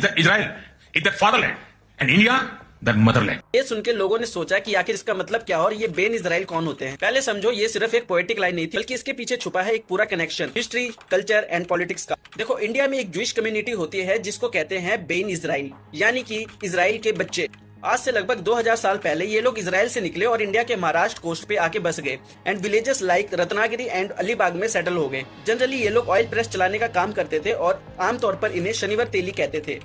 Israel is their fatherland and India their motherland. ये सुन के लोगों ने सोचा कि आखिर इसका मतलब क्या और ये बेन इजराइल कौन होते हैं। पहले समझो ये सिर्फ एक पोएटिक लाइन नहीं थी, बल्कि इसके पीछे छुपा है एक पूरा connection history, culture and politics का। देखो, इंडिया में एक जूइश कम्युनिटी होती है जिसको कहते हैं बेन इजराइल, यानी कि इजराइल के बच्चे। आज से लगभग 2000 साल पहले ये लोग इजराइल से निकले और इंडिया के महाराष्ट्र कोस्ट पे आके बस गए and villages like Ratnagiri and Alibag में सेटल हो गए। जनरली ये लोग ऑयल प्रेस चलाने का काम करते थे और आमतौर पर इन्हें शनिवार तेली कहते थे,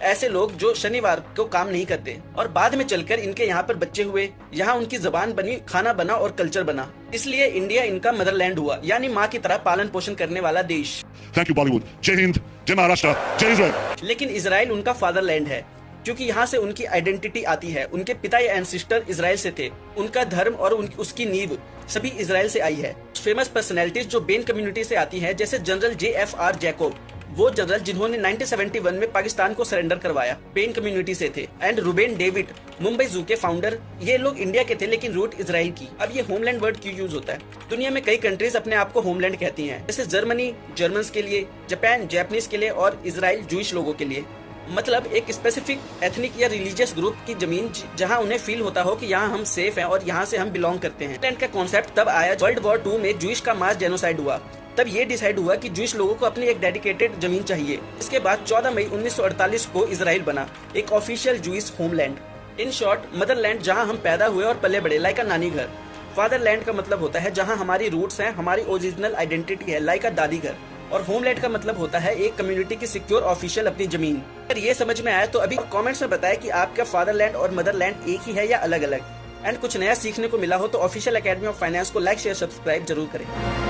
ऐसे लोग जो शनिवार को काम नहीं करते। और बाद में चलकर इनके यहाँ पर बच्चे हुए, यहाँ उनकी जबान बनी, खाना बना और कल्चर बना, इसलिए इंडिया इनका मदरलैंड हुआ, यानी माँ की तरह पालन पोषण करने वाला देश। Thank you Bollywood. जय हिंद, जय महाराष्ट्र, जय इजराइल। लेकिन इजराइल उनका फादरलैंड है, क्योंकि यहाँ से उनकी आइडेंटिटी आती है। उनके पिता या एंसिस्टर इजराइल से थे, उनका धर्म और उसकी नींव सभी इजराइल से आई है। फेमस पर्सनैलिटीज जो बेन कम्युनिटी से आती है, जैसे जनरल JFR जैकोब, वो जनरल जिन्होंने 1971 में पाकिस्तान को सरेंडर करवाया, बेन कम्युनिटी से थे। एंड रुबेन डेविड, मुंबई जू के फाउंडर, ये लोग इंडिया के थे लेकिन रूट इजराइल की। अब ये होमलैंड वर्ड क्यों यूज होता है? दुनिया में कई कंट्रीज अपने आप को होमलैंड कहती हैं, जैसे जर्मनी जर्मन्स के लिए, जापान जैपनीज के लिए और इजराइल जूइश लोगों के लिए। मतलब एक स्पेसिफिक एथनिक या रिलीजियस ग्रुप की जमीन जहां उन्हें फील होता हो कि यहाँ हम सेफ हैं और यहाँ से हम बिलोंग करते हैं। लैंड का कॉन्सेप्ट तब आया वर्ल्ड वॉर 2 में जूइश का मास जेनोसाइड हुआ। तब ये डिसाइड हुआ कि जूइश लोगों को अपनी एक डेडिकेटेड जमीन चाहिए। इसके बाद 14 मई 1948 को इजराइल बना, एक official Jewish homeland. In short, Motherland जहां हम पैदा हुए और पले बड़े, लाइक अ नानी घर। फादरलैंड का मतलब होता है जहां हमारी रूट्स हैं, हमारी ओरिजिनल आइडेंटिटी है, लाइक अ दादी घर। और होमलैंड का मतलब होता है एक कम्युनिटी की सिक्योर ऑफिशियल अपनी जमीन। अगर ये समझ में आया तो अभी कमेंट्स में बताएं कि आपका फादरलैंड और मदरलैंड एक ही है या अलग अलग। एंड कुछ नया सीखने को मिला हो तो ऑफिशियल एकेडमी ऑफ फाइनेंस को लाइक शेयर सब्सक्राइब जरूर करें।